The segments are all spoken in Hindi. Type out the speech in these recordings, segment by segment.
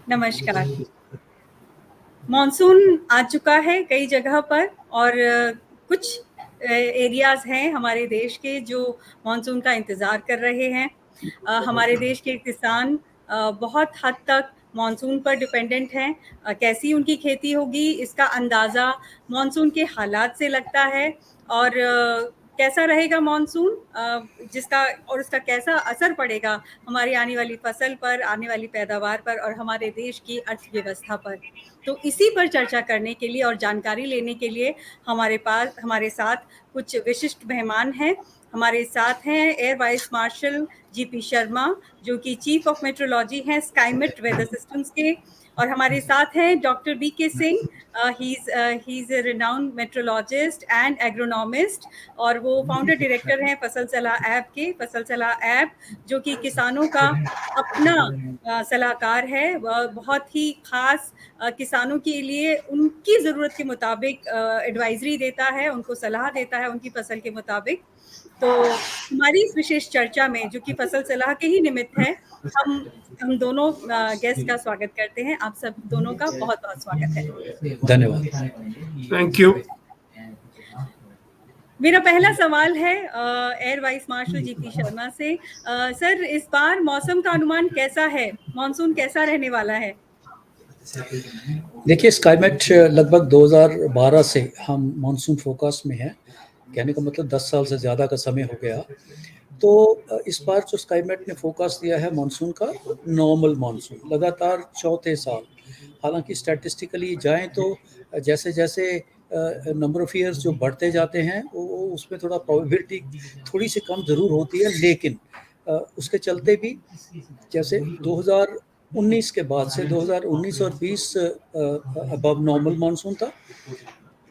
नमस्कार। मॉनसून आ चुका है कई जगह पर और कुछ एरियाज़ हैं हमारे देश के जो मॉनसून का इंतज़ार कर रहे हैं। हमारे देश के किसान बहुत हद तक मॉनसून पर डिपेंडेंट हैं। कैसी उनकी खेती होगी इसका अंदाज़ा मॉनसून के हालात से लगता है और कैसा रहेगा मॉनसून जिसका और उसका कैसा असर पड़ेगा हमारी आने वाली फसल पर, आने वाली पैदावार पर और हमारे देश की अर्थव्यवस्था पर। तो इसी पर चर्चा करने के लिए और जानकारी लेने के लिए हमारे साथ कुछ विशिष्ट मेहमान हैं। हमारे साथ हैं air vice marshal GP Sharma, जो कि चीफ ऑफ मेट्रोलॉजी हैं स्काईमेट वेदर सिस्टम्स के, और हमारे साथ हैं doctor BK Singh. He is a renowned meteorologist and agronomist और वो फाउंडर डायरेक्टर हैं फसल सलाह ऐप के। फसल सलाह ऐप जो कि किसानों का अपना सलाहकार है, वह बहुत ही ख़ास किसानों के लिए उनकी ज़रूरत के मुताबिक एडवाइज़री देता है, उनको सलाह देता है उनकी फसल के मुताबिक। तो हमारी इस विशेष चर्चा में जो कि फसल सलाह के ही निमित्त है, हम दोनों गेस्ट का स्वागत करते हैं। आप सब दोनों का बहुत-बहुत स्वागत है। धन्यवाद। Thank you. मेरा पहला सवाल है air vice marshal GP Sharma से। सर, इस बार मौसम का अनुमान कैसा है? मॉनसून कैसा रहने वाला है? देखिए, स्काईमेट लगभग 2012 से हम मॉनसून फोरकास्ट में हैं। कहने का मतलब 10 साल से ज़्यादा का समय हो गया। तो इस बार जो स्काईमेट ने फोरकास्ट दिया है मॉनसून का, नॉर्मल मॉनसून लगातार चौथे साल। हालांकि स्टैटिस्टिकली जाएं तो जैसे नंबर ऑफ ईयर्स जो बढ़ते जाते हैं वो उसमें थोड़ा प्रोबेबिलिटी थोड़ी सी कम ज़रूर होती है, लेकिन उसके चलते भी जैसे 2019 के बाद से 2019 और 20 अबव नॉर्मल मानसून था।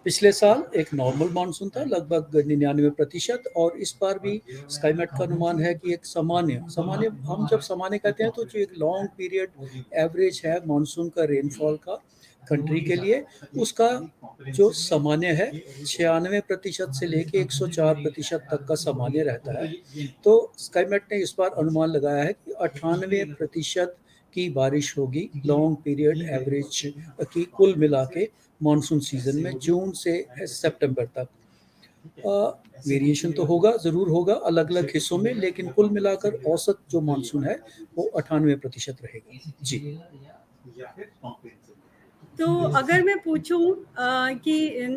पिछले साल एक नॉर्मल मानसून था लगभग 99%, और इस बार भी स्काईमेट का अनुमान है कि एक सामान्य हम जब सामान्य कहते हैं तो जो एक लॉन्ग पीरियड एवरेज है मानसून का रेनफॉल का कंट्री के लिए, उसका जो सामान्य है 96% से लेके 104% तक का सामान्य रहता है। तो स्काईमेट ने इस बार अनुमान लगाया है कि 98% की बारिश होगी लॉन्ग पीरियड एवरेज की कुल मिला के मानसून सीजन में जून से सितंबर तक। वेरिएशन तो होगा, ज़रूर होगा अलग अलग हिस्सों में, लेकिन कुल मिलाकर औसत जो मानसून है वो 98% रहेगा। जी। तो अगर मैं पूछूं कि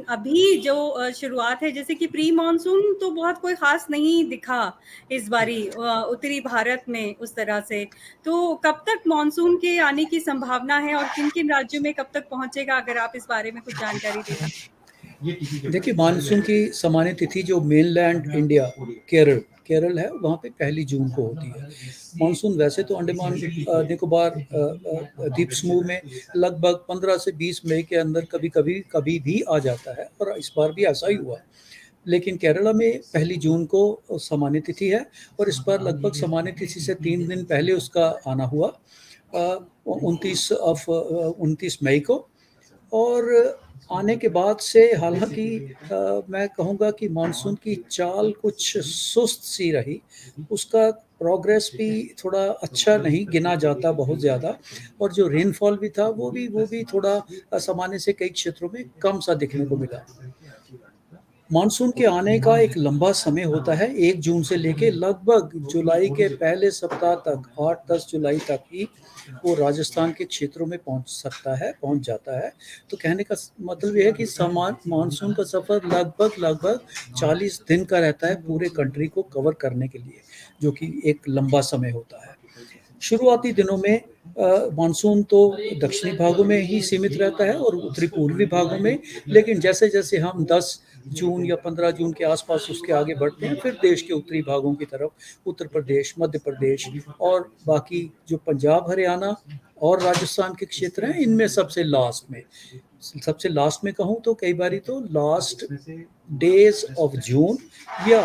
अभी जो शुरुआत है, जैसे कि प्री मॉनसून तो बहुत कोई खास नहीं दिखा इस बारी उत्तरी भारत में उस तरह से। तो कब तक मॉनसून के आने की संभावना है और किन किन राज्यों में कब तक पहुंचेगा, अगर आप इस बारे में कुछ जानकारी देना। देखिए, मानसून की सामान्य तिथि जो मेनलैंड इंडिया केरल है वहाँ पे 1 जून को होती है। मानसून वैसे तो अंडमान निकोबार द्वीप समूह में लगभग 15 से 20 मई के अंदर कभी भी आ जाता है, और इस बार भी ऐसा ही हुआ। लेकिन केरला में 1 जून को सामान्य तिथि है, और इस बार लगभग सामान्य तिथि से 3 दिन पहले उसका आना हुआ 29 मई को। और आने के बाद से हालांकि मैं कहूँगा कि मानसून की चाल कुछ सुस्त सी रही, उसका प्रोग्रेस भी थोड़ा अच्छा नहीं गिना जाता बहुत ज़्यादा, और जो रेनफॉल भी था वो भी थोड़ा सामान्य से कई क्षेत्रों में कम सा दिखने को मिला। मानसून के आने का एक लंबा समय होता है, 1 जून से लेके लगभग जुलाई के पहले सप्ताह तक, 8-10 जुलाई तक ही वो राजस्थान के क्षेत्रों में पहुंच जाता है। तो कहने का मतलब ये है कि मानसून का सफ़र लगभग 40 दिन का रहता है पूरे कंट्री को कवर करने के लिए, जो कि एक लंबा समय होता है। शुरुआती दिनों में मानसून तो दक्षिणी भागों में ही सीमित रहता है और उत्तरी पूर्वी भागों में, लेकिन जैसे जैसे हम 10 जून या 15 जून के आसपास उसके आगे बढ़ते हैं, फिर देश के उत्तरी भागों की तरफ उत्तर प्रदेश, मध्य प्रदेश और बाकी जो पंजाब, हरियाणा और राजस्थान के क्षेत्र हैं, इनमें सबसे लास्ट में कहूँ तो कई बारी तो लास्ट डेज ऑफ जून या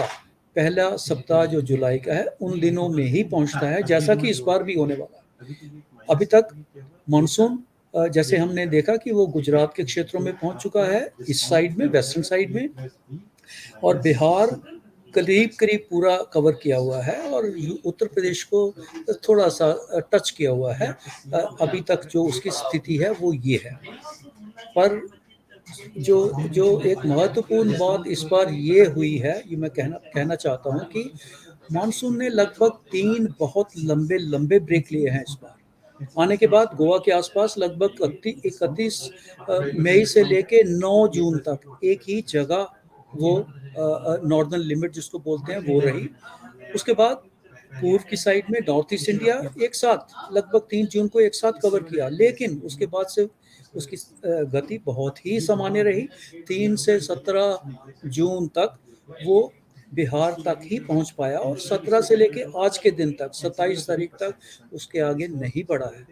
पहला सप्ताह जो जुलाई का है उन दिनों में ही पहुंचता है, जैसा कि इस बार भी होने वाला है। अभी तक मानसून जैसे हमने देखा कि वो गुजरात के क्षेत्रों में पहुंच चुका है, इस साइड में, वेस्टर्न साइड में, और बिहार, करीब पूरा कवर किया हुआ है और उत्तर प्रदेश को थोड़ा सा टच किया हुआ है। अभी तक जो उसकी स्थिति है वो ये है। पर जो जो एक महत्वपूर्ण बात इस बार ये हुई है, ये मैं कहना चाहता हूँ कि मानसून ने लगभग 3 बहुत लंबे ब्रेक लिए हैं इस बार। आने के बाद गोवा के आसपास लगभग 31 मई से लेके 9 जून तक एक ही जगह वो नॉर्दर्न लिमिट जिसको बोलते हैं वो रही। उसके बाद पूर्व की साइड में नॉर्थ ईस्ट इंडिया एक साथ लगभग 3 जून को एक साथ कवर किया, लेकिन उसके बाद से उसकी गति बहुत ही सामान्य रही। 3 से 17 जून तक वो बिहार तक ही पहुंच पाया और 17 से लेके आज के दिन तक 27 तारीख तक उसके आगे नहीं बढ़ा है।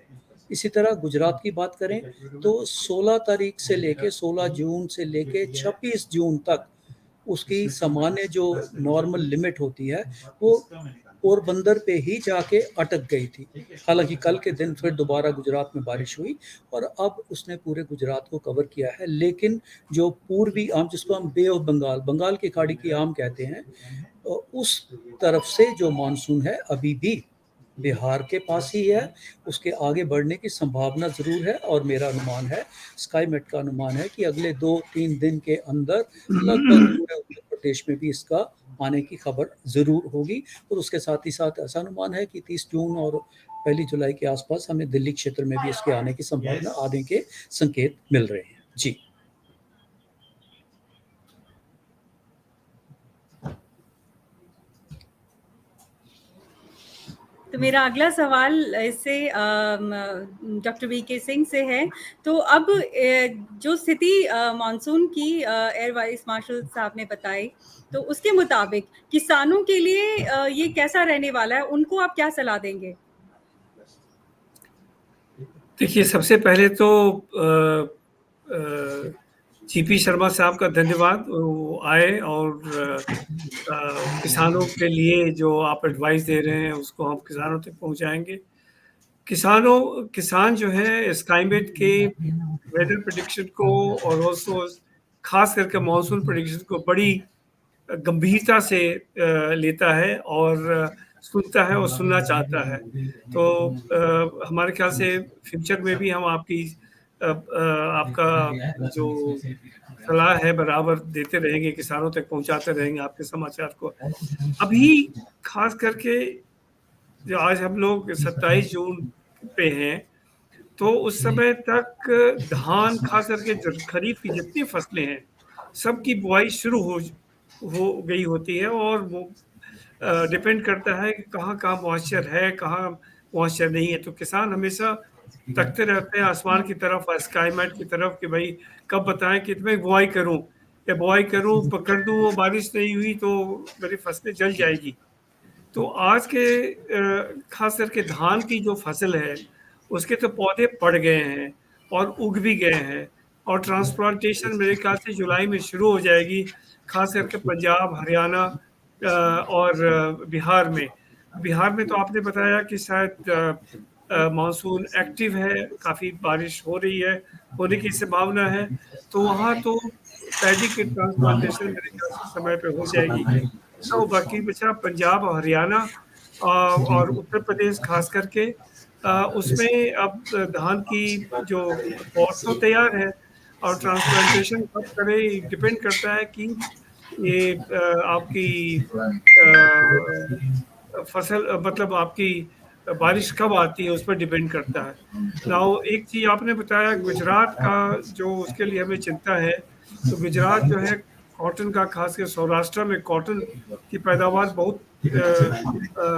इसी तरह गुजरात की बात करें तो 16 तारीख से लेके 16 जून से लेके 26 जून तक उसकी सामान्य जो नॉर्मल लिमिट होती है वो पोरबंदर पे ही जाके अटक गई थी। हालांकि कल के दिन फिर दोबारा गुजरात में बारिश हुई और अब उसने पूरे गुजरात को कवर किया है, लेकिन जो पूर्वी आम जिसको हम बे ऑफ बंगाल की खाड़ी की आम कहते हैं, उस तरफ से जो मानसून है अभी भी बिहार के पास ही है। उसके आगे बढ़ने की संभावना जरूर है और मेरा अनुमान है, स्काईमेट का अनुमान है कि अगले 2-3 दिन के अंदर लगभग पूरे उत्तर प्रदेश में भी इसका आने की खबर जरूर होगी। और उसके साथ ही साथ ऐसा अनुमान है कि 30 जून और 1 जुलाई के आसपास हमें दिल्ली क्षेत्र में भी इसके आने की संभावना, आने के संकेत मिल रहे हैं। जी। तो मेरा अगला सवाल इससे डॉक्टर वीके सिंह से है। तो अब जो स्थिति मानसून की एयर वाइस मार्शल साहब ने बताई, तो उसके मुताबिक किसानों के लिए ये कैसा रहने वाला है, उनको आप क्या सलाह देंगे? देखिए, सबसे पहले तो जीपी शर्मा साहब का धन्यवाद, वो आए और किसानों के लिए जो आप एडवाइस दे रहे हैं उसको हम किसानों तक पहुंचाएंगे। किसान जो है स्काईमेट के वेदर प्रेडिक्शन को और ऑल्सो खास करके मानसून प्रेडिक्शन को बड़ी गंभीरता से लेता है और सुनता है और सुनना चाहता है। तो हमारे ख्याल से फ्यूचर में भी हम आपका जो सलाह है बराबर देते रहेंगे, किसानों तक पहुंचाते रहेंगे आपके समाचार को। अभी खास करके जो आज हम लोग 27 जून पे हैं, तो उस समय तक धान खास करके खरीफ की जितनी फसलें हैं सबकी बुआई शुरू हो गई होती है और वो डिपेंड करता है कि कहाँ कहाँ मॉइस्चर है, कहाँ मॉइस्चर नहीं है। तो किसान हमेशा तकते रहते हैं आसमान की तरफ, स्काईमेट की तरफ कि भाई कब बताएं कि मैं बुआई करूं या बुआई करूं पकड़ दूं, वो बारिश नहीं हुई तो मेरी फसलें जल जाएगी। तो आज के खास करके धान की जो फसल है उसके तो पौधे पड़ गए हैं और उग भी गए हैं और ट्रांसप्लांटेशन मेरे ख्याल से जुलाई में शुरू हो जाएगी, खास करके पंजाब, हरियाणा और बिहार में तो आपने बताया कि शायद मानसून एक्टिव है, काफ़ी बारिश हो रही है, होने की संभावना है। तो वहाँ तो पैडी की ट्रांसप्लांटेशन मेरे ख्याल से समय पे हो जाएगी। तो बाकी बचा पंजाब और हरियाणा और उत्तर प्रदेश खास करके, उसमें अब धान की जो पौध तो तैयार है और ट्रांसप्लांटेशन कब करें डिपेंड करता है कि ये आपकी फसल मतलब आपकी बारिश कब आती है उस पर डिपेंड करता है। नाउ एक चीज़ आपने बताया गुजरात का, जो उसके लिए हमें चिंता है, तो गुजरात जो है कॉटन का, खास कर सौराष्ट्र में कॉटन की पैदावार बहुत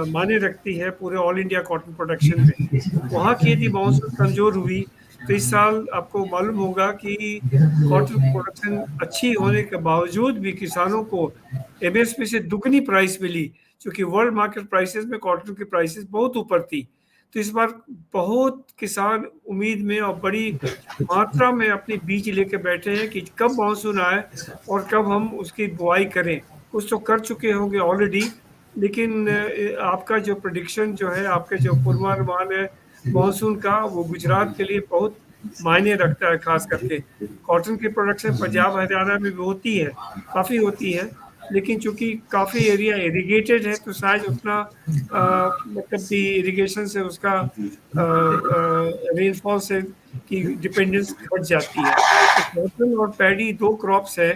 मायने रखती है पूरे ऑल इंडिया कॉटन प्रोडक्शन में। वहाँ की यदि मानसून कमजोर हुई तो इस साल आपको मालूम होगा कि कॉटन प्रोडक्शन अच्छी होने के बावजूद भी किसानों को एमएसपी से दुगनी प्राइस मिली, क्योंकि वर्ल्ड मार्केट प्राइसेस में कॉटन की प्राइसेस बहुत ऊपर थी। तो इस बार बहुत किसान उम्मीद में और बड़ी मात्रा में अपनी बीज लेके बैठे हैं कि कब मानसून आए और कब हम उसकी बुआई करें। कुछ तो कर चुके होंगे ऑलरेडी, लेकिन आपका जो प्रेडिक्शन जो है, आपके जो पूर्वानुमान है मानसून का, वो गुजरात के लिए बहुत मायने रखता है। खास करके कॉटन की प्रोडक्शन पंजाब हरियाणा में भी होती है, काफ़ी होती है, लेकिन चूंकि काफ़ी एरिया इरिगेटेड है तो शायद उतना मतलब भी इरिगेशन से उसका रेनफॉल से की डिपेंडेंस घट जाती है। तो कॉटन और पैडी दो क्रॉप्स है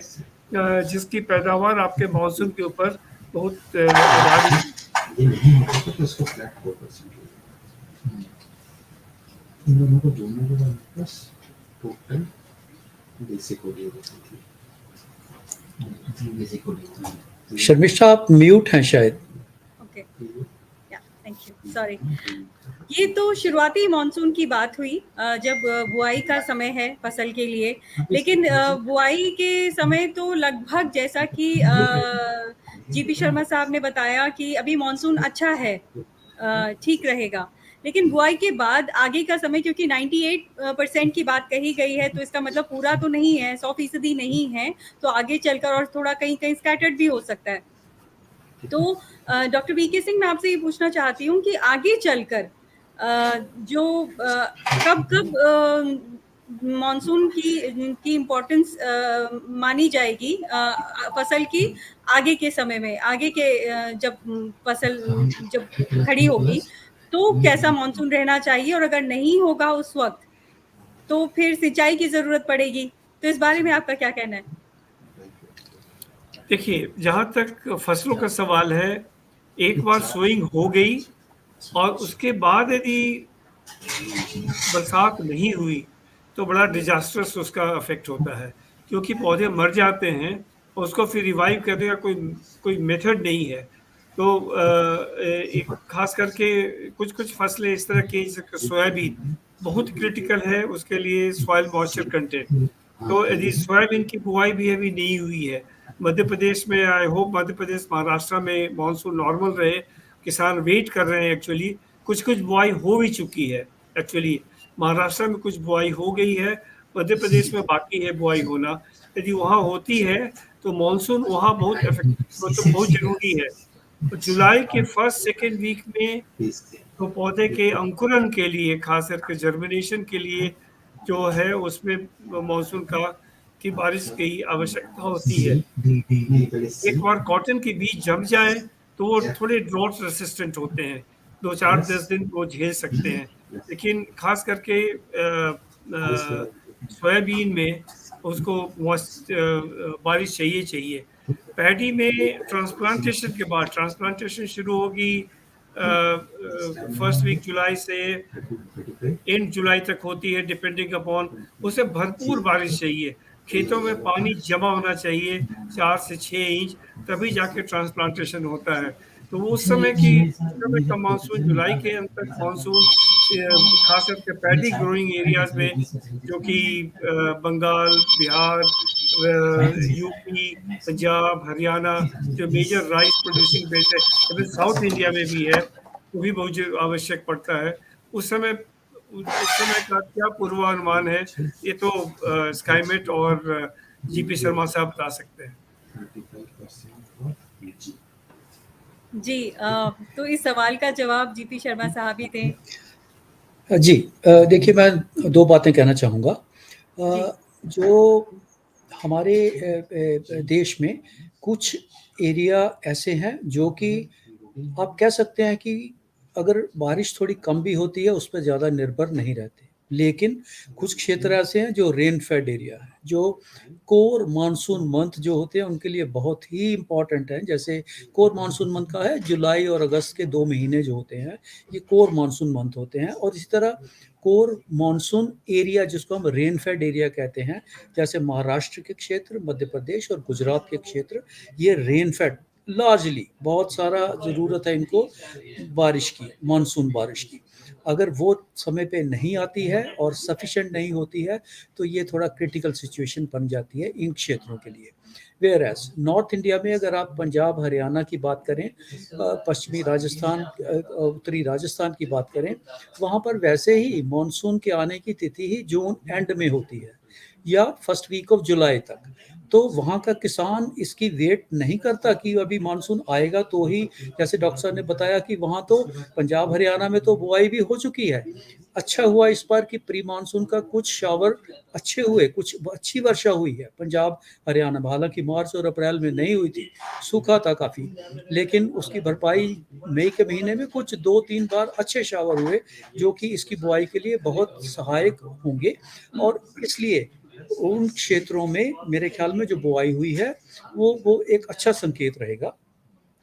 जिसकी पैदावार आपके मानसून के ऊपर बहुत आधारित है। शर्मिष्ठा आप म्यूट हैं शायद। ओके, या थैंक यू, सॉरी। ये तो शुरुआती मानसून की बात हुई जब बुआई का समय है फसल के लिए, लेकिन बुआई के समय तो लगभग जैसा कि जीपी शर्मा साहब ने बताया कि अभी मानसून अच्छा है, ठीक रहेगा, लेकिन बुआई के बाद आगे का समय, क्योंकि 98% की बात कही गई है, तो इसका मतलब पूरा तो नहीं है, 100% नहीं है, तो आगे चलकर और थोड़ा कहीं कहीं स्कैटर्ड भी हो सकता है। तो डॉक्टर वीके सिंह, मैं आपसे ये पूछना चाहती हूँ कि आगे चलकर जो कब मानसून की इम्पोर्टेंस मानी जाएगी फसल की आगे के समय में, आगे के जब फसल जब खड़ी होगी तो कैसा मानसून रहना चाहिए, और अगर नहीं होगा उस वक्त तो फिर सिंचाई की जरूरत पड़ेगी, तो इस बारे में आपका क्या कहना है? देखिए, जहाँ तक फसलों का सवाल है, एक बार सोइंग हो गई और उसके बाद यदि बरसात नहीं हुई तो बड़ा डिजास्टर्स उसका अफेक्ट होता है, क्योंकि पौधे मर जाते हैं और उसको फिर रिवाइव करने का कोई मेथड नहीं है। तो एक खास करके कुछ कुछ फसलें इस तरह की, जैसे सोयाबीन बहुत क्रिटिकल है उसके लिए सॉइल मॉइस्चर कंटेंट। तो यदि सोयाबीन की बुआई भी अभी नहीं हुई है मध्य प्रदेश में, आई होप मध्य प्रदेश महाराष्ट्र में मानसून नॉर्मल रहे, किसान वेट कर रहे हैं। एक्चुअली कुछ कुछ बुआई हो भी चुकी है, एक्चुअली महाराष्ट्र में कुछ बुआई हो गई है, मध्य प्रदेश में बाकी है बुआई होना। यदि वहाँ होती है तो मानसून वहाँ बहुत मतलब बहुत जरूरी है। तो जुलाई के फर्स्ट सेकेंड वीक में तो पौधे के अंकुरन के लिए, खास करके जर्मिनेशन के लिए जो है उसमें मानसून की बारिश की आवश्यकता होती है। एक बार कॉटन के बीज जम जाए तो वो थोड़े ड्रॉट रेसिस्टेंट होते हैं, 2 4 10 दिन वो झेल सकते हैं, लेकिन खास करके सोयाबीन में उसको बारिश चाहिए। पैडी में ट्रांसप्लांटेशन के बाद, ट्रांसप्लांटेशन शुरू होगी फर्स्ट वीक जुलाई से एंड जुलाई तक होती है, डिपेंडिंग अपॉन, उसे भरपूर बारिश चाहिए, खेतों में पानी जमा होना चाहिए 4 से 6 इंच, तभी जाके ट्रांसप्लांटेशन होता है। तो वो उस समय का मानसून, जुलाई के अंत तक मानसून खास करके पैडी ग्रोइंग एरियाज में, जो कि बंगाल, बिहार, यूपी, पंजाब, हरियाणा, जो मेजर राइस प्रोड्यूसिंग बेल्ट है, इवन साउथ इंडिया में भी है, वो भी बहुत आवश्यक पड़ता है। उस समय का क्या पूर्वानुमान है, ये तो स्काईमेट और जीपी शर्मा साहब बता सकते हैं। जी, तो इस सवाल का जवाब जीपी शर्मा साहब ही दें। जी, देखिए मैं दो बातें कहना चाहूँगा। जो हमारे देश में कुछ एरिया ऐसे हैं जो कि आप कह सकते हैं कि अगर बारिश थोड़ी कम भी होती है उस पर ज़्यादा निर्भर नहीं रहते, लेकिन कुछ क्षेत्र ऐसे हैं जो रेन फेड एरिया है, जो कोर मानसून मंथ जो होते हैं उनके लिए बहुत ही इम्पॉर्टेंट है। जैसे कोर मानसून मंथ का है जुलाई और अगस्त के 2 महीने जो होते हैं, ये कोर मानसून मंथ होते हैं। और इसी तरह कोर मानसून एरिया जिसको हम रेन फेड एरिया कहते हैं, जैसे महाराष्ट्र के क्षेत्र, मध्य प्रदेश और गुजरात के क्षेत्र, ये रेन फेड लार्जली बहुत सारा ज़रूरत है इनको बारिश की, मानसून बारिश की। अगर वो समय पे नहीं आती है और सफिशिएंट नहीं होती है तो ये थोड़ा क्रिटिकल सिचुएशन बन जाती है इन क्षेत्रों के लिए। वेयर एज नॉर्थ इंडिया में अगर आप पंजाब, हरियाणा की बात करें, पश्चिमी राजस्थान, उत्तरी राजस्थान की बात करें, वहाँ पर वैसे ही मानसून के आने की तिथि ही जून एंड में होती है या फर्स्ट वीक ऑफ जुलाई तक। तो वहाँ का किसान इसकी वेट नहीं करता कि अभी मानसून आएगा तो ही, जैसे डॉक्टर साहब ने बताया कि वहाँ तो पंजाब हरियाणा में तो बुआई भी हो चुकी है। अच्छा हुआ इस बार कि प्री मानसून का कुछ शावर अच्छे हुए, कुछ अच्छी वर्षा हुई है पंजाब हरियाणा में। हालांकि मार्च और अप्रैल में नहीं हुई थी, सूखा था काफ़ी, लेकिन उसकी भरपाई मई के महीने में कुछ 2-3 बार अच्छे शावर हुए, जो कि इसकी बुआई के लिए बहुत सहायक होंगे। और इसलिए उन क्षेत्रों में मेरे ख्याल में जो बुआई हुई है वो एक अच्छा संकेत रहेगा।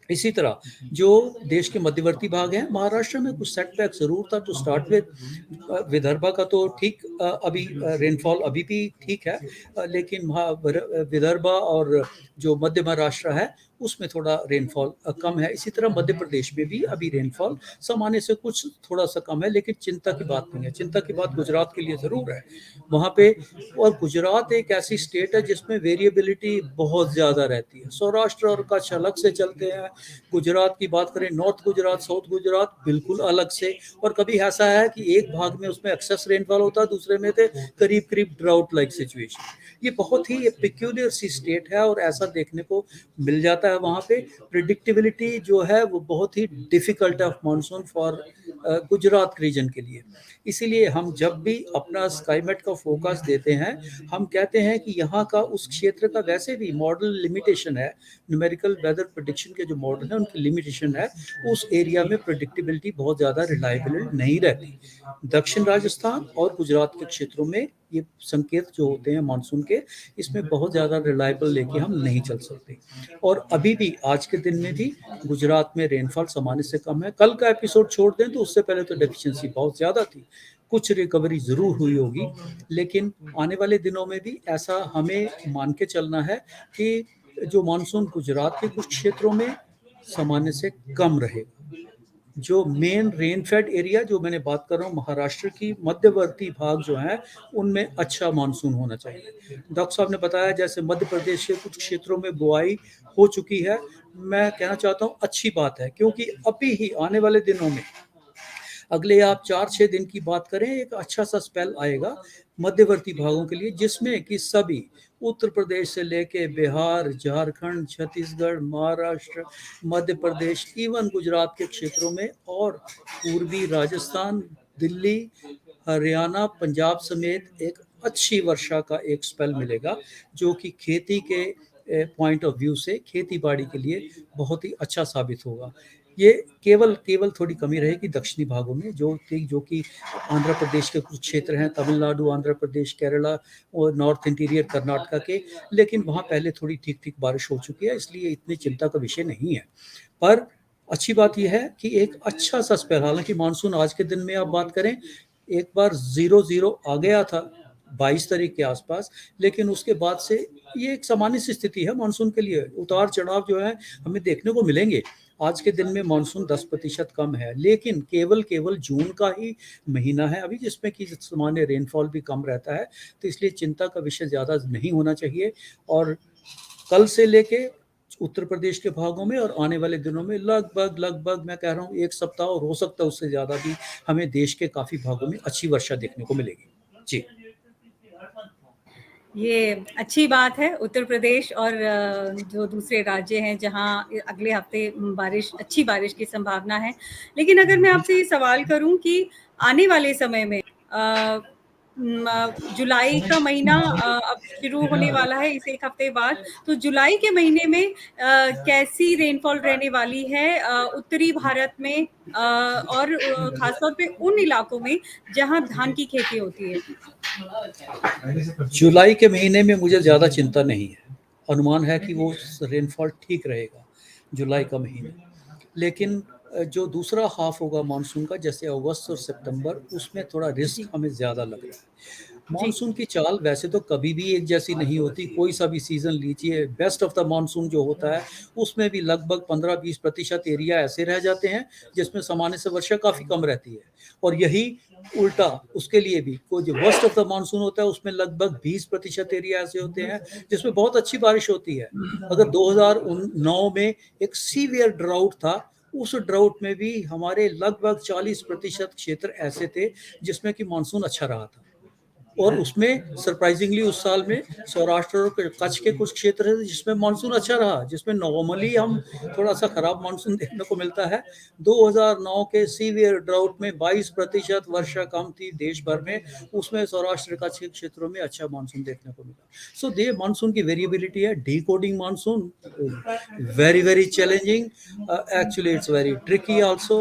इसी तरह जो देश के मध्यवर्ती भाग हैं, महाराष्ट्र में कुछ सेटबैक ज़रूर था टू स्टार्ट विद। विदर्भा का तो ठीक अभी रेनफॉल अभी भी ठीक है, लेकिन विदर्भा और जो मध्य महाराष्ट्र है उसमें थोड़ा रेनफॉल कम है। इसी तरह मध्य प्रदेश में भी अभी रेनफॉल सामान्य से कुछ थोड़ा सा कम है, लेकिन चिंता की बात नहीं है। चिंता की बात गुजरात के लिए ज़रूर है वहाँ पे। और गुजरात एक ऐसी स्टेट है जिसमें वेरिएबिलिटी बहुत ज़्यादा रहती है। सौराष्ट्र और कच्छ अलग से चलते हैं, गुजरात की बात करें नॉर्थ गुजरात साउथ गुजरात बिल्कुल अलग से। और कभी ऐसा है कि एक भाग में उसमें एक्सेस रेनफॉल होता है, दूसरे में थे करीब करीब ड्राउट लाइक सिचुएशन। ये बहुत ही पिक्यूलियर सी स्टेट है और ऐसा देखने को मिल जाता है वहाँ पे। प्रिडिक्टेबिलिटी जो है वो बहुत ही डिफिकल्ट है मानसून फॉर गुजरात रीजन के लिए। इसीलिए हम जब भी अपना स्काईमेट का फोकस देते हैं, हम कहते हैं कि यहाँ का उस क्षेत्र का वैसे भी मॉडल लिमिटेशन है, न्यूमेरिकल वेदर प्रेडिक्शन के जो मॉडल है उनकी लिमिटेशन है। उस एरिया में प्रेडिक्टेबिलिटी बहुत ज़्यादा रिलायबल नहीं रहती। दक्षिण राजस्थान और गुजरात के क्षेत्रों में ये संकेत जो होते हैं मानसून के, इसमें बहुत ज़्यादा रिलायबल लेके हम नहीं चल सकते। और अभी भी आज के दिन में भी गुजरात में रेनफॉल सामान्य से कम है। कल का एपिसोड छोड़ दें तो उससे पहले तो डेफिशिएंसी बहुत ज़्यादा थी, कुछ रिकवरी ज़रूर हुई होगी, लेकिन आने वाले दिनों में भी ऐसा हमें मान के चलना है कि जो मानसून गुजरात के कुछ क्षेत्रों में सामान्य से कम रहेगा। जो मेन रेन फेड एरिया जो मैंने बात कर रहा हूँ, महाराष्ट्र की मध्यवर्ती भाग जो है उनमें अच्छा मानसून होना चाहिए। डॉक्टर साहब ने बताया जैसे मध्य प्रदेश के कुछ क्षेत्रों में बुआई हो चुकी है। मैं कहना चाहता हूँ अच्छी बात है, क्योंकि अभी ही आने वाले दिनों में अगले आप 4-6 दिन की बात करें, एक अच्छा सा स्पेल आएगा मध्यवर्ती भागों के लिए, जिसमें कि सभी उत्तर प्रदेश से लेके बिहार, झारखंड, छत्तीसगढ़, महाराष्ट्र, मध्य प्रदेश, इवन गुजरात के क्षेत्रों में और पूर्वी राजस्थान, दिल्ली, हरियाणा, पंजाब समेत एक अच्छी वर्षा का एक स्पेल मिलेगा, जो कि खेती के पॉइंट ऑफ व्यू से खेती बाड़ी के लिए बहुत ही अच्छा साबित होगा। ये केवल थोड़ी कमी रहेगी दक्षिणी भागों में, जो कि आंध्र प्रदेश के कुछ क्षेत्र हैं, तमिलनाडु, आंध्र प्रदेश, केरला और नॉर्थ इंटीरियर कर्नाटका के, लेकिन वहाँ पहले थोड़ी ठीक बारिश हो चुकी है, इसलिए इतनी चिंता का विषय नहीं है। पर अच्छी बात यह है कि एक अच्छा सा स्पेल, हालांकि मानसून आज के दिन में आप बात करें, एक बार 0-0 आ गया था 22 तारीख के आसपास, लेकिन उसके बाद से ये एक सामान्य सी स्थिति है मानसून के लिए। उतार चढ़ाव जो है हमें देखने को मिलेंगे। आज के दिन में मानसून 10% कम है, लेकिन केवल जून का ही महीना है अभी, जिसमें कि सामान्य रेनफॉल भी कम रहता है, तो इसलिए चिंता का विषय ज़्यादा नहीं होना चाहिए। और कल से लेके उत्तर प्रदेश के भागों में और आने वाले दिनों में लगभग मैं कह रहा हूँ 1 सप्ताह और हो सकता है उससे ज़्यादा भी, हमें देश के काफ़ी भागों में अच्छी वर्षा देखने को मिलेगी। जी। ये अच्छी बात है। उत्तर प्रदेश और जो दूसरे राज्य हैं जहाँ अगले हफ्ते अच्छी बारिश की संभावना है। लेकिन अगर मैं आपसे ये सवाल करूं कि आने वाले समय में जुलाई का महीना अब शुरू होने वाला है इस एक हफ्ते बाद, तो जुलाई के महीने में कैसी रेनफॉल रहने वाली है उत्तरी भारत में और खासतौर पे उन इलाकों में जहां धान की खेती होती है? जुलाई के महीने में मुझे ज़्यादा चिंता नहीं है। अनुमान है कि वो रेनफॉल ठीक रहेगा जुलाई का महीना। लेकिन जो दूसरा हाफ होगा मानसून का, जैसे अगस्त और सितंबर, उसमें थोड़ा रिस्क जी, हमें ज़्यादा लग रहा है। जी, मानसून की चाल वैसे तो कभी भी एक जैसी नहीं होती, कोई सा भी सीज़न लीजिए, बेस्ट ऑफ द मानसून जो होता है उसमें भी लगभग 15-20% एरिया ऐसे रह जाते हैं जिसमें सामान्य से वर्षा काफ़ी कम रहती है। और यही उल्टा उसके लिए भी कोई जो वर्स्ट ऑफ द मानसून होता है उसमें लगभग 20% एरिया ऐसे होते हैं जिसमें बहुत अच्छी बारिश होती है। अगर 2009 में एक सीवियर ड्राउट था, उस ड्राउट में भी हमारे लगभग 40% क्षेत्र ऐसे थे जिसमें कि मानसून अच्छा रहा था। और उसमें सरप्राइजिंगली उस साल में सौराष्ट्र और कच्छ के कुछ क्षेत्र है जिसमें मानसून अच्छा रहा, जिसमें नॉर्मली हम थोड़ा सा खराब मानसून देखने को मिलता है। 2009 के सीवियर ड्राउट में 22% वर्षा कम थी देश भर में, उसमें सौराष्ट्र कच्छ के क्षेत्रों में अच्छा मानसून देखने को मिला। सो ये मानसून की वेरिएबिलिटी है। Decoding monsoon very very challenging. Actually it's very tricky also.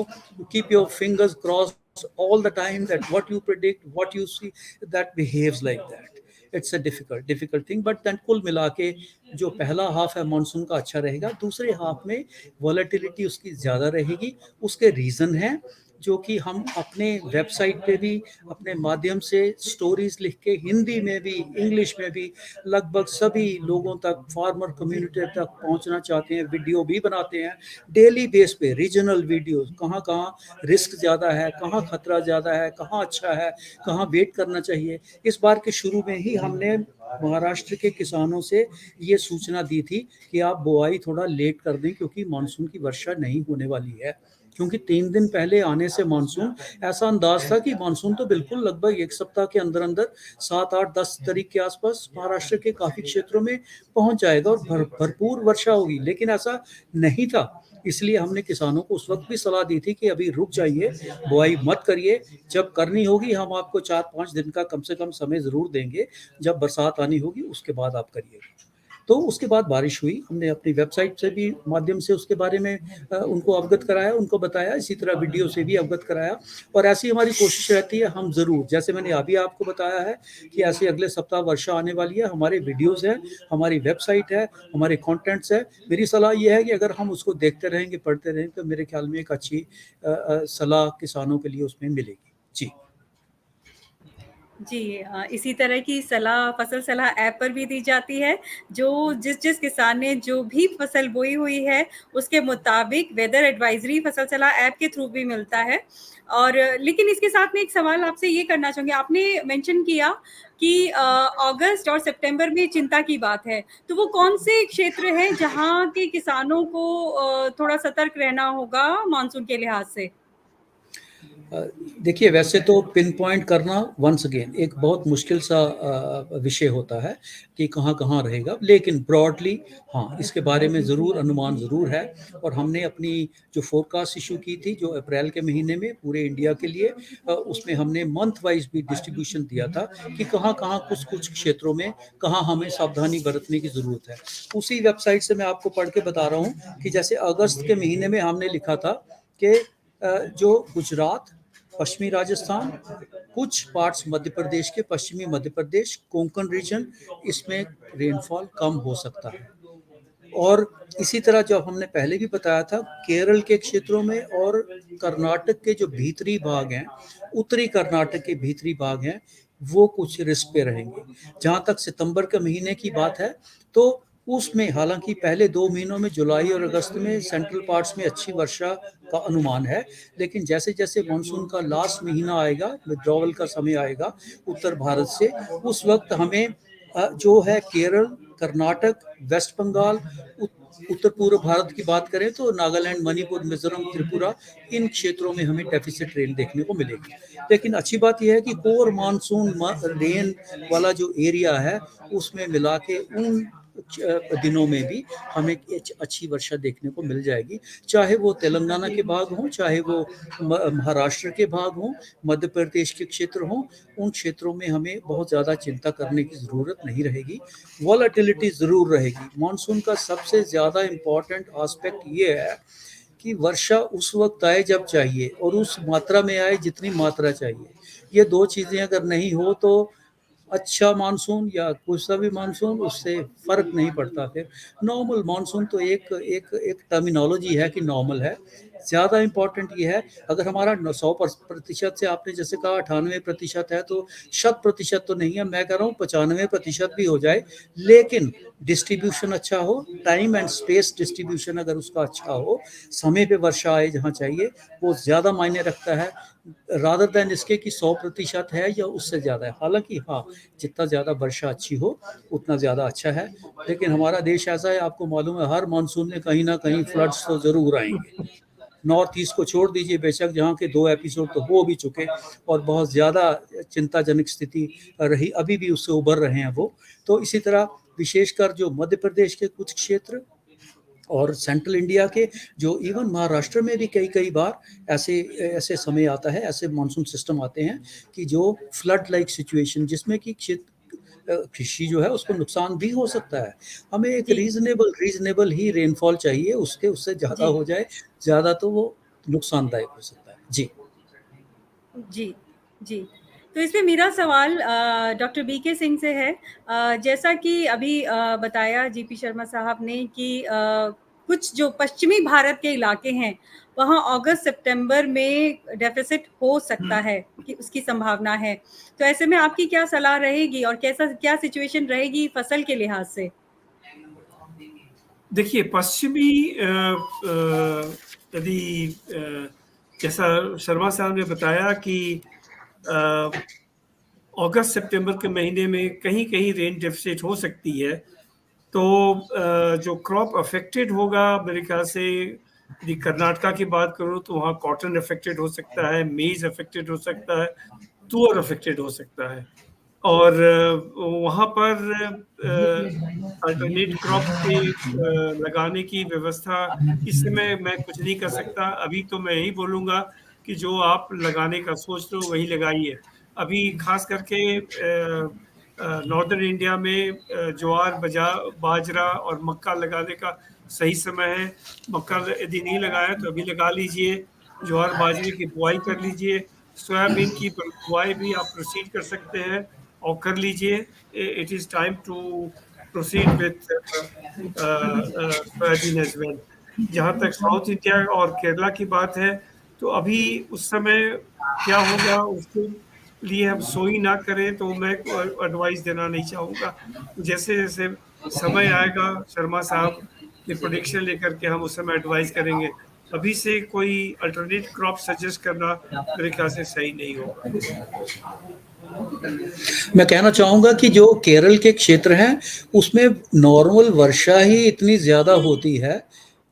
Keep your fingers crossed all the time that what you predict, what you see, that behaves like that. It's a difficult thing, but then कुल मिला के जो पहला हाफ है मानसून का अच्छा रहेगा, दूसरे हाफ में वॉलेटिलिटी उसकी ज़्यादा रहेगी। उसके रीज़न है जो कि हम अपने वेबसाइट पे भी अपने माध्यम से स्टोरीज लिख के हिंदी में भी इंग्लिश में भी लगभग सभी लोगों तक, फार्मर कम्युनिटी तक पहुंचना चाहते हैं। वीडियो भी बनाते हैं डेली बेस पे, रीजनल वीडियो, कहाँ कहाँ रिस्क ज़्यादा है, कहाँ खतरा ज़्यादा है, कहाँ अच्छा है, कहाँ वेट करना चाहिए। इस बार के शुरू में ही हमने महाराष्ट्र के किसानों से ये सूचना दी थी कि आप बुआई थोड़ा लेट कर दें क्योंकि मानसून की वर्षा नहीं होने वाली है। क्योंकि 3 दिन पहले आने से मानसून, ऐसा अंदाज था कि मानसून तो बिल्कुल लगभग 1 सप्ताह के अंदर अंदर 7, 8, 10 तारीख के आसपास महाराष्ट्र के काफ़ी क्षेत्रों में पहुंच जाएगा और भरपूर वर्षा होगी, लेकिन ऐसा नहीं था। इसलिए हमने किसानों को उस वक्त भी सलाह दी थी कि अभी रुक जाइए, बुआई मत करिए, जब करनी होगी हम आपको 4-5 दिन का कम से कम समय ज़रूर देंगे, जब बरसात आनी होगी उसके बाद आप करिएगा। तो उसके बाद बारिश हुई, हमने अपनी वेबसाइट से भी माध्यम से उसके बारे में उनको अवगत कराया, उनको बताया, इसी तरह वीडियो से भी अवगत कराया। और ऐसी हमारी कोशिश रहती है, हम ज़रूर, जैसे मैंने अभी आपको बताया है कि ऐसे अगले सप्ताह वर्षा आने वाली है, हमारे वीडियोज़ हैं, हमारी वेबसाइट है, हमारे कॉन्टेंट्स है। मेरी सलाह ये है कि अगर हम उसको देखते रहेंगे, पढ़ते रहेंगे, तो मेरे ख्याल में एक अच्छी सलाह किसानों के लिए उसमें मिलेगी। जी जी, इसी तरह की सलाह फसल सलाह ऐप पर भी दी जाती है, जो जिस किसान ने जो भी फसल बोई हुई है, उसके मुताबिक वेदर एडवाइज़री फसल सलाह ऐप के थ्रू भी मिलता है। और लेकिन इसके साथ में एक सवाल आपसे ये करना चाहूँगी, आपने मेंशन किया कि अगस्त और सितंबर में चिंता की बात है, तो वो कौन से क्षेत्र हैं जहाँ के किसानों को थोड़ा सतर्क रहना होगा मानसून के लिहाज से? देखिए, वैसे तो पिन पॉइंट करना वंस अगेन एक बहुत मुश्किल सा विषय होता है कि कहाँ-कहाँ रहेगा, लेकिन ब्रॉडली हाँ, इसके बारे में ज़रूर अनुमान ज़रूर है। और हमने अपनी जो फोरकास्ट इश्यू की थी, जो अप्रैल के महीने में पूरे इंडिया के लिए, उसमें हमने मंथ वाइज़ भी डिस्ट्रीब्यूशन दिया था कि कहाँ-कहाँ कुछ-कुछ क्षेत्रों में कहाँ हमें सावधानी बरतने की ज़रूरत है। उसी वेबसाइट से मैं आपको पढ़ के बता रहा हूँ कि जैसे अगस्त के महीने में हमने लिखा था कि जो गुजरात, पश्चिमी राजस्थान, कुछ पार्ट्स मध्य प्रदेश के, पश्चिमी मध्य प्रदेश, कोंकण रीजन, इसमें रेनफॉल कम हो सकता है। और इसी तरह जो हमने पहले भी बताया था, केरल के क्षेत्रों में और कर्नाटक के जो भीतरी भाग हैं, उत्तरी कर्नाटक के भीतरी भाग हैं, वो कुछ रिस्क पे रहेंगे। जहाँ तक सितंबर के महीने की बात है, तो उसमें हालांकि पहले 2 महीनों में जुलाई और अगस्त में सेंट्रल पार्ट्स में अच्छी वर्षा का अनुमान है, लेकिन जैसे-जैसे मानसून का लास्ट महीना आएगा, विथड्रॉवल का समय आएगा उत्तर भारत से, उस वक्त हमें जो है केरल, कर्नाटक, वेस्ट बंगाल, उत्तर पूर्व भारत की बात करें तो नागालैंड, मणिपुर, मिजोरम, त्रिपुरा, इन क्षेत्रों में हमें डेफिसिट रेन देखने को मिलेगी। लेकिन अच्छी बात यह है कि कोर मानसून रेन वाला जो एरिया है, उसमें मिला के उन दिनों में भी हमें अच्छी वर्षा देखने को मिल जाएगी, चाहे वो तेलंगाना के भाग हों, चाहे वो महाराष्ट्र के भाग हों, मध्य प्रदेश के क्षेत्र हों, उन क्षेत्रों में हमें बहुत ज़्यादा चिंता करने की ज़रूरत नहीं रहेगी। वॉलेटिलिटी ज़रूर रहेगी। मानसून का सबसे ज़्यादा इम्पॉर्टेंट एस्पेक्ट ये है कि वर्षा उस वक्त आए जब चाहिए और उस मात्रा में आए जितनी मात्रा चाहिए। ये 2 चीज़ें अगर नहीं हो तो अच्छा मानसून या कोई सा भी मानसून, उससे फ़र्क नहीं पड़ता फिर। नॉर्मल मानसून तो एक टर्मिनोलॉजी है कि नॉर्मल है। ज़्यादा इम्पोर्टेंट ये है, अगर हमारा 100% से आपने जैसे कहा 98% है, तो 100% तो नहीं है, मैं कह रहा हूँ 95% भी हो जाए, लेकिन डिस्ट्रीब्यूशन अच्छा हो, टाइम एंड स्पेस डिस्ट्रीब्यूशन अगर उसका अच्छा हो, समय पे वर्षा आए जहाँ चाहिए, वो ज़्यादा मायने रखता है रादर दैन इसके कि 100% है या उससे ज़्यादा है। हालाँकि हाँ, जितना ज़्यादा वर्षा अच्छी हो, उतना ज़्यादा अच्छा है। लेकिन हमारा देश ऐसा है, आपको मालूम है, हर मानसून में कहीं न कहीं फ्लड्स तो ज़रूर आएँगे। नॉर्थ ईस्ट को छोड़ दीजिए, बेशक जहाँ के 2 एपिसोड तो हो भी चुके और बहुत ज़्यादा चिंताजनक स्थिति रही, अभी भी उससे उभर रहे हैं वो। तो इसी तरह विशेषकर जो मध्य प्रदेश के कुछ क्षेत्र और सेंट्रल इंडिया के, जो इवन महाराष्ट्र में भी कई बार ऐसे ऐसे समय आता है, ऐसे मानसून सिस्टम आते हैं कि जो फ्लड लाइक सिचुएशन, जिसमें कि कृषि जो है उसको नुकसान भी हो सकता है। हमें एक जी, रीजनेबल ही रेनफॉल चाहिए, उससे ज़्यादा जी, हो जाए, ज़्यादा तो वो नुकसानदायक हो सकता है। जी। जी, जी। तो इसमें मेरा सवाल डॉक्टर बीके सिंह से है। जैसा कि अभी बताया जीपी शर्मा साहब ने कि कुछ जो पश्चिमी भारत के इलाके हैं, वहाँ अगस्त-सितंबर में डेफ़िसिट हो सकता है कि उसकी संभावना है। तो ऐसे में आपकी क्या सलाह रहेगी और क्या सिचुएशन रहेगी फसल के लिहाज से? देखिए, पश्चिमी यदि जैसा शर्मा साहब ने बताया कि अगस्त सितंबर के महीने में कहीं-कहीं रेन डेफिसिट हो सकती है। तो जो क्रॉप अफेक्टेड होगा मेरे ख्याल से, यदि कर्नाटका की बात करूँ तो वहाँ कॉटन अफेक्टेड हो सकता है, मेज़ अफेक्टेड हो सकता है, तुअर अफेक्टेड हो सकता है। और वहाँ पर अल्टरनेट क्रॉप के लगाने की व्यवस्था इस समय मैं कुछ नहीं कर सकता। अभी तो मैं यही बोलूँगा कि जो आप लगाने का सोच रहे हो वही लगाइए। अभी खास करके नॉर्दर्न इंडिया में ज्वार, बाजरा और मक्का लगाने का सही समय है। मक्का यदि नहीं लगाया तो अभी लगा लीजिए, ज्वार बाजरे की बुआई कर लीजिए, सोयाबीन की बुआई भी आप प्रोसीड कर सकते हैं और कर लीजिए। It is time to proceed with soybean as well. जहाँ तक साउथ इंडिया और केरला की बात है, तो अभी उस समय क्या होगा उसके लिए हम सोई ना करें, तो मैं एडवाइस देना नहीं चाहूँगा। जैसे जैसे समय आएगा शर्मा साहब की प्रोडिक्शन लेकर के हम उस समय एडवाइस करेंगे। अभी से कोई अल्टरनेट क्रॉप सजेस्ट करना मेरे ख्याल से सही नहीं होगा। मैं कहना चाहूँगा कि जो केरल के क्षेत्र हैं, उसमें नॉर्मल वर्षा ही इतनी ज़्यादा होती है,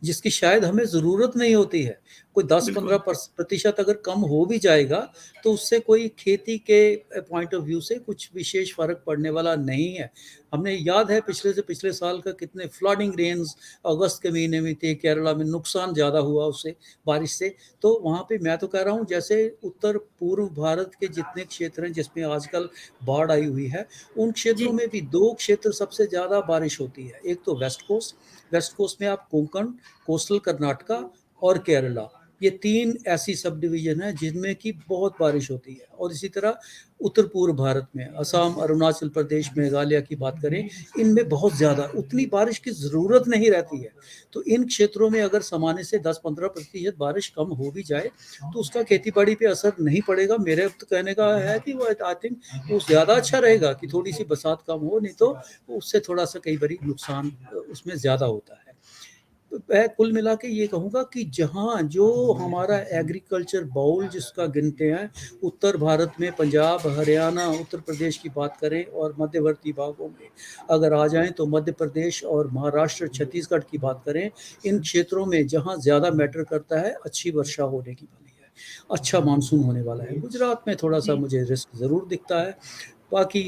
जिसकी शायद हमें ज़रूरत नहीं होती है। कोई 10-15 बिल्कुल। प्रतिशत अगर कम हो भी जाएगा, तो उससे कोई खेती के पॉइंट ऑफ व्यू से कुछ विशेष फ़र्क पड़ने वाला नहीं है। हमने याद है पिछले से पिछले साल का कितने फ्लडिंग रेन्स अगस्त के महीने में थे, केरला में नुकसान ज़्यादा हुआ उससे, बारिश से। तो वहाँ पे मैं तो कह रहा हूँ, जैसे उत्तर-पूर्व भारत के जितने क्षेत्र हैं जिसमें आजकल बाढ़ आई हुई है, उन क्षेत्रों जी, में भी 2 क्षेत्र सबसे ज़्यादा बारिश होती है। एक तो वेस्ट कोस्ट में आप कोंकण, कोस्टल कर्नाटका और केरला, ये 3 ऐसी सब डिवीज़न हैं जिनमें कि बहुत बारिश होती है। और इसी तरह उत्तर-पूर्व भारत में असम, अरुणाचल प्रदेश, मेघालय की बात करें, इनमें बहुत ज़्यादा उतनी बारिश की ज़रूरत नहीं रहती है। तो इन क्षेत्रों में अगर सामान्य से 10-15% बारिश कम हो भी जाए, तो उसका खेती-बाड़ी पे असर नहीं पड़ेगा। मेरे तो कहने का है कि वो आई थिंक वो ज़्यादा अच्छा रहेगा कि थोड़ी-सी बरसात कम हो, नहीं तो उससे थोड़ा-सा कई बारी नुकसान उसमें ज़्यादा होता है। तो मैं कुल मिला के ये कहूँगा कि जहाँ जो हमारा एग्रीकल्चर बाउल जिसका गिनते हैं, उत्तर भारत में पंजाब, हरियाणा, उत्तर प्रदेश की बात करें और मध्यवर्ती भागों में अगर आ जाएँ तो मध्य प्रदेश और महाराष्ट्र, छत्तीसगढ़ की बात करें, इन क्षेत्रों में जहाँ ज़्यादा मैटर करता है, अच्छी वर्षा होने की वाली है, अच्छा मानसून होने वाला है। गुजरात में थोड़ा-सा जी, मुझे रिस्क ज़रूर दिखता है। बाकी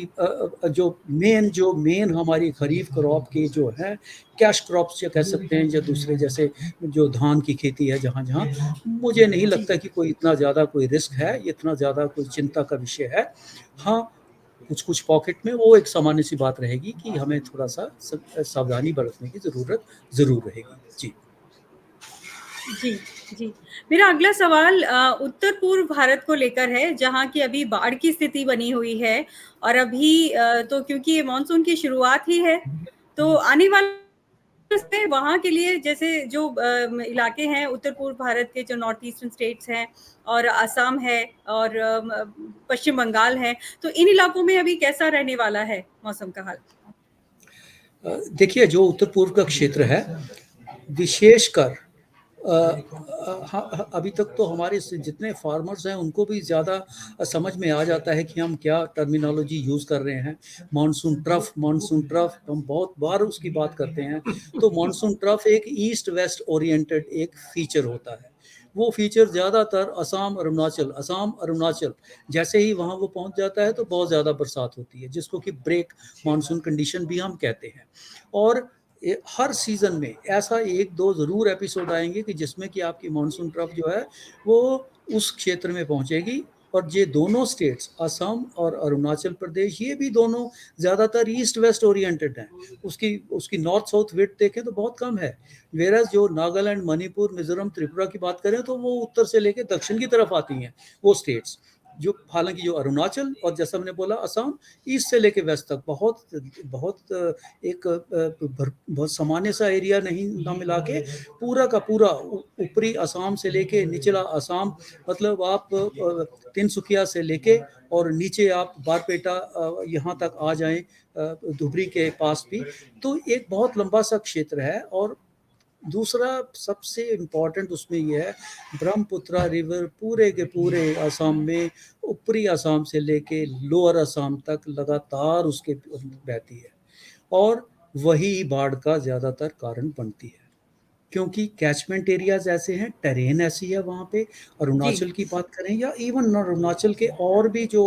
जो मेन हमारी खरीफ क्रॉप की जो है, कैश क्रॉप्स या कह सकते हैं, या दूसरे जैसे जो धान की खेती है जहाँ-जहाँ, मुझे नहीं जी, लगता कि कोई इतना ज़्यादा कोई रिस्क है, इतना ज़्यादा कोई चिंता का विषय है। हाँ, कुछ-कुछ पॉकेट में वो एक सामान्य-सी बात रहेगी कि हमें थोड़ा-सा सावधानी बरतने की ज़रूरत ज़रूर रहेगी। जी। जी, जी। मेरा अगला सवाल उत्तर-पूर्व भारत को लेकर है, जहाँ की अभी बाढ़ की स्थिति बनी हुई है और अभी तो क्योंकि ये मानसून की शुरुआत ही है, तो आने वाले से वहाँ के लिए जैसे जो इलाके हैं उत्तर-पूर्व भारत के जो नॉर्थ ईस्टर्न स्टेट्स हैं और असम है और पश्चिम बंगाल है, तो इन इलाकों में अभी कैसा रहने वाला है मौसम का हाल? देखिए, जो उत्तर पूर्व का क्षेत्र है, विशेषकर हाँ, अभी तक तो हमारे जितने फार्मर्स हैं उनको भी ज़्यादा समझ में आ जाता है कि हम क्या टर्मिनोलॉजी यूज़ कर रहे हैं। मानसून ट्रफ हम बहुत बार उसकी बात करते हैं। तो मानसून ट्रफ एक ईस्ट वेस्ट ओरिएंटेड एक फीचर होता है। वो फीचर ज़्यादातर असम अरुणाचल जैसे ही वहाँ वो पहुँच जाता है तो बहुत ज़्यादा बरसात होती है, जिसको कि ब्रेक मानसून कंडीशन भी हम कहते हैं। और हर सीज़न में ऐसा 1-2 ज़रूर एपिसोड आएँगे कि जिसमें कि आपकी मानसून ट्रफ जो है वो उस क्षेत्र में पहुँचेगी। और ये दोनों स्टेट्स असम और अरुणाचल प्रदेश, ये भी दोनों ज़्यादातर ईस्ट वेस्ट ओरिएंटेड हैं। उसकी उसकी नॉर्थ साउथ विड्थ देखें तो बहुत कम है। वेयरएज़ जो नागालैंड, मणिपुर, मिज़ोरम, त्रिपुरा की बात करें तो वो उत्तर से लेके दक्षिण की तरफ आती हैं वो स्टेट्स। जो हालाँकि जो अरुणाचल और जैसा मैंने बोला असम, ईस्ट से लेके वेस्ट तक बहुत बहुत एक बहुत सामान्य सा एरिया नहीं ना मिला के पूरा का पूरा ऊपरी असम से लेके निचला असम, मतलब आप तिनसुकिया से लेके और नीचे आप बारपेटा यहाँ तक आ जाएं, धुबरी के पास भी, तो एक बहुत लंबा सा क्षेत्र है। और दूसरा सबसे इम्पोर्टेंट उसमें ये है, ब्रह्मपुत्रा रिवर पूरे के पूरे असम में ऊपरी असम से लेके लोअर असम तक लगातार उसके बहती है और वही बाढ़ का ज़्यादातर कारण बनती है, क्योंकि कैचमेंट एरियाज ऐसे हैं, टेरेन ऐसी है वहाँ पे। जी। अरुणाचल की बात करें या इवन अरुणाचल के और भी जो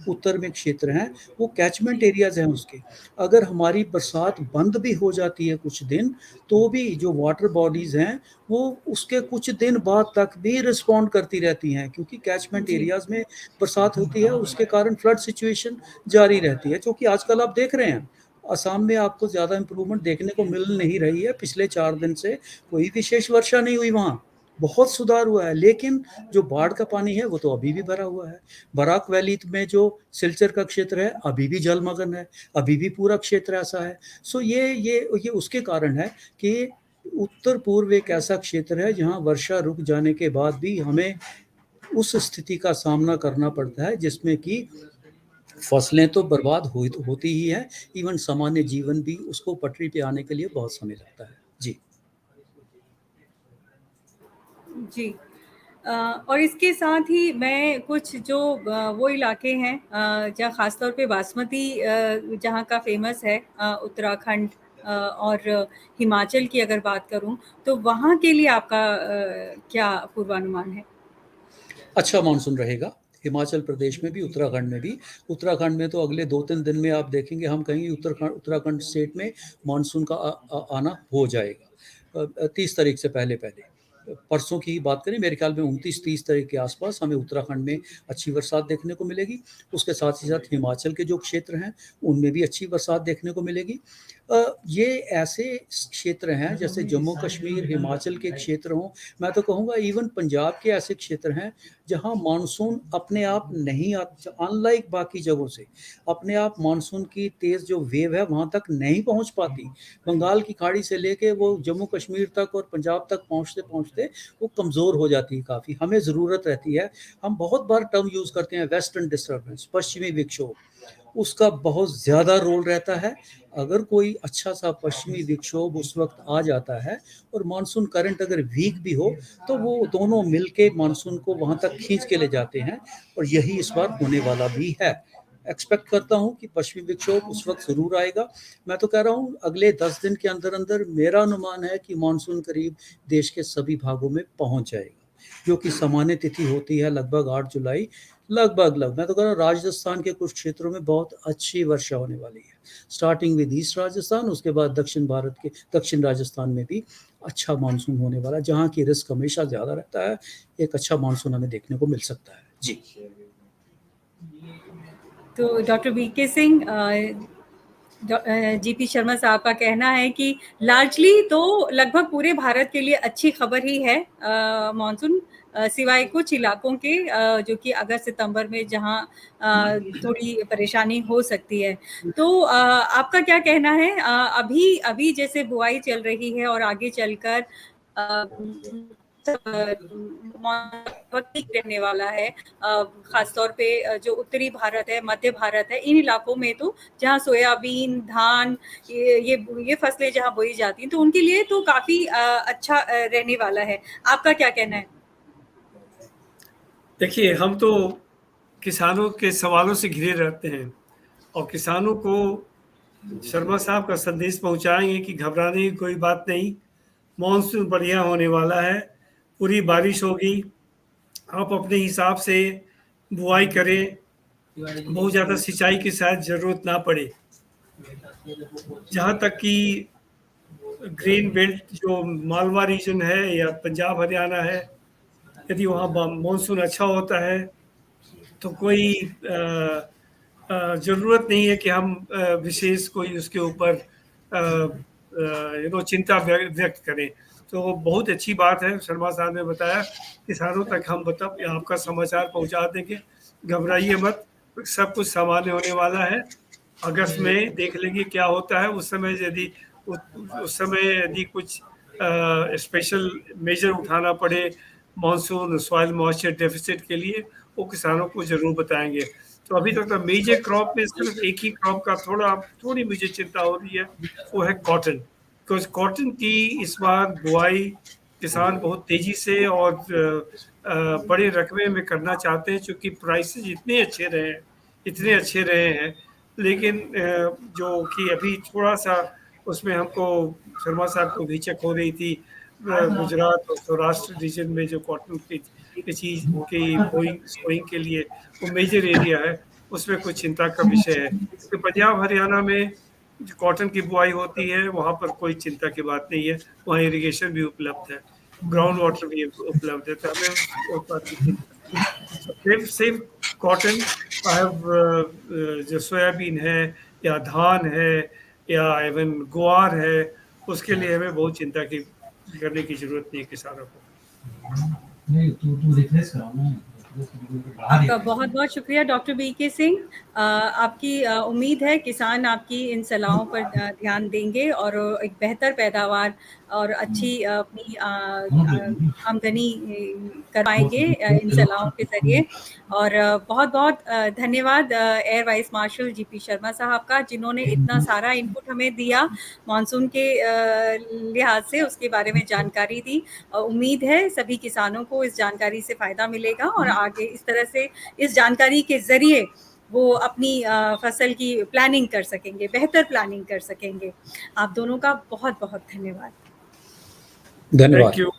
उत्तर में क्षेत्र हैं, वो कैचमेंट एरियाज हैं उसके। अगर हमारी बरसात बंद भी हो जाती है कुछ दिन, तो भी जो वाटर बॉडीज़ हैं, वो उसके कुछ दिन बाद तक भी रिस्पॉन्ड करती रहती हैं, क्योंकि कैचमेंट जी। एरियाज में बरसात होती है, उसके कारण फ्लड सिचुएशन जारी रहती है, जो कि आजकल आप देख रहे हैं। असम में आपको ज़्यादा इम्प्रूवमेंट देखने को मिल नहीं रही है, पिछले 4 दिन से कोई विशेष वर्षा नहीं हुई वहाँ, बहुत सुधार हुआ है, लेकिन जो बाढ़ का पानी है वो तो अभी भी भरा हुआ है। बराक वैली में जो सिलचर का क्षेत्र है अभी भी जलमग्न है, अभी भी पूरा क्षेत्र ऐसा है। सो ये उसके कारण है कि उत्तर पूर्व एक ऐसा क्षेत्र है जहाँ वर्षा रुक जाने के बाद भी हमें उस स्थिति का सामना करना पड़ता है जिसमें कि फसलें तो बर्बाद होती ही हैं, इवन सामान्य जीवन भी उसको पटरी पे आने के लिए बहुत समय लगता है। जी। जी। और इसके साथ ही मैं कुछ जो वो इलाके हैं जहाँ ख़ास तौर पे बासमती जहाँ का फ़ेमस है, उत्तराखंड और हिमाचल की अगर बात करूँ, तो वहाँ के लिए आपका क्या पूर्वानुमान है? अच्छा मानसून रहेगा, हिमाचल प्रदेश में भी, उत्तराखंड में भी। उत्तराखंड में तो अगले 2-3 दिन में आप देखेंगे, हम कहेंगे उत्तराखंड स्टेट में मानसून का आना हो जाएगा 30 तारीख से पहले-पहले। परसों की ही बात करें, मेरे ख्याल में 29-30 तारीख के आसपास हमें उत्तराखंड में अच्छी बरसात देखने को मिलेगी। उसके साथ ही साथ हिमाचल के जो क्षेत्र हैं, उनमें भी अच्छी बरसात देखने को मिलेगी। ये ऐसे क्षेत्र हैं जैसे जम्मू कश्मीर, हिमाचल के क्षेत्र हों, मैं तो कहूँगा इवन पंजाब के ऐसे क्षेत्र हैं जहाँ मानसून अपने आप नहीं अनलाइक बाकी जगहों से अपने आप मानसून की तेज़ जो वेव है वहाँ तक नहीं पहुँच पाती। बंगाल की खाड़ी से लेके वो जम्मू कश्मीर तक और पंजाब तक पहुँचते-पहुँचते वो कमज़ोर हो जाती है काफ़ी। हमें ज़रूरत रहती है, हम बहुत बार टर्म यूज़ करते हैं वेस्टर्न डिस्टर्बेंस, पश्चिमी विक्षोभ, उसका बहुत ज़्यादा रोल रहता है। अगर कोई अच्छा-सा पश्चिमी विक्षोभ उस वक़्त आ जाता है और मानसून करंट अगर वीक भी हो, तो वो दोनों मिलके मानसून को वहाँ तक खींच के ले जाते हैं और यही इस बार होने वाला भी है। एक्सपेक्ट करता हूँ कि पश्चिमी विक्षोभ उस वक़्त ज़रूर आएगा। मैं तो कह रहा हूँ अगले 10 दिन के अंदर-अंदर मेरा अनुमान है कि मानसून करीब देश के सभी भागों में पहुँच जाएगा, जो कि सामान्य तिथि होती है लगभग 8 जुलाई। मैं तो कह रहा हूँ राजस्थान के कुछ क्षेत्रों में बहुत अच्छी वर्षा होने वाली है। स्टार्टिंग विद ईस्ट राजस्थान, उसके बाद दक्षिण राजस्थान में भी अच्छा मानसून होने वाला है, जहाँ की रिस्क हमेशा ज़्यादा रहता है। एक अच्छा मानसून हमें देखने को मिल सकता है। जी। तो doctor VK Singh, GP Sharma sahab का कहना है कि लार्जली तो लगभग पूरे भारत के लिए अच्छी खबर ही है मानसून, सिवाय कुछ इलाकों के जो कि अगस्त सितंबर में जहां थोड़ी परेशानी हो सकती है। तो आपका क्या कहना है, अभी अभी जैसे बुआई चल रही है और आगे चलकर ठीक रहने वाला है, खासतौर पे जो उत्तरी भारत है, मध्य भारत है, इन इलाकों में तो जहाँ सोयाबीन, धान, ये फसलें जहाँ बोई जाती हैं, तो उनके लिए तो काफी अच्छा रहने वाला है। आपका क्या कहना है? देखिए, हम तो किसानों के सवालों से घिरे रहते हैं और किसानों को शर्मा साहब का संदेश पहुंचाएंगे कि घबराने की कोई बात नहीं, मानसून बढ़िया होने वाला है। पूरी बारिश होगी, आप अपने हिसाब से बुआई करें, बहुत ज़्यादा सिंचाई की शायद ज़रूरत ना पड़े। जहाँ तक कि ग्रेन बेल्ट जो मालवा रीजन है या पंजाब हरियाणा है, यदि वहाँ मानसून अच्छा होता है तो कोई ज़रूरत नहीं है कि हम विशेष कोई उसके ऊपर चिंता व्यक्त करें। तो बहुत अच्छी बात है, शर्मा साहब ने बताया, किसानों तक हम आपका समाचार पहुंचा देंगे, घबराइए मत, सब कुछ सामान्य होने वाला है। अगस्त में देख लेंगे क्या होता है, उस समय यदि कुछ स्पेशल मेजर उठाना पड़े मानसून सॉइल मॉइस्चर डेफिसिट के लिए, वो किसानों को ज़रूर बताएंगे। तो अभी तक तो मेजर क्रॉप में सिर्फ एक ही क्रॉप का थोड़ी मुझे चिंता हो रही है, वो है कॉटन। बिकॉज कॉटन की इस बार बुआई किसान बहुत तेजी से और बड़े रकबे में करना चाहते हैं, क्योंकि प्राइसेस इतने अच्छे रहे हैं। लेकिन जो कि अभी थोड़ा सा उसमें हमको शर्मा साहब को हिचक हो रही थी, गुजरात और सौराष्ट्र रीजन में जो कॉटन की चीज़ की सोइंग के लिए वो मेजर एरिया है, उसमें कुछ चिंता का विषय है। तो पंजाब हरियाणा में जो कॉटन की बुआई होती है वहाँ पर कोई चिंता की बात नहीं है, वहाँ इरिगेशन भी उपलब्ध है, ग्राउंड वाटर भी उपलब्ध है, तो हमें उस बात की चिंता। सिर्फ कॉटन जो सोयाबीन है या धान है या इवन ग्वार है, उसके लिए हमें बहुत चिंता करने की जरूरत नहीं है किसानों को। नहीं, तू रिफ्रेश कराओ ना। आपका बहुत बहुत शुक्रिया डॉक्टर बीके सिंह। आपकी उम्मीद है किसान आपकी इन सलाहों पर ध्यान देंगे और एक बेहतर पैदावार और अच्छी अपनी आमदनी करवाएंगे इन सलाहों के ज़रिए। और बहुत बहुत धन्यवाद air vice marshal GP Sharma sahab का, जिन्होंने इतना सारा इनपुट हमें दिया मानसून के लिहाज से, उसके बारे में जानकारी दी। उम्मीद है सभी किसानों को इस जानकारी से फ़ायदा मिलेगा और आगे इस तरह से इस जानकारी के ज़रिए वो अपनी फसल की प्लानिंग कर सकेंगे, बेहतर प्लानिंग कर सकेंगे। आप दोनों का बहुत बहुत धन्यवाद। धन्यवाद। Thank you.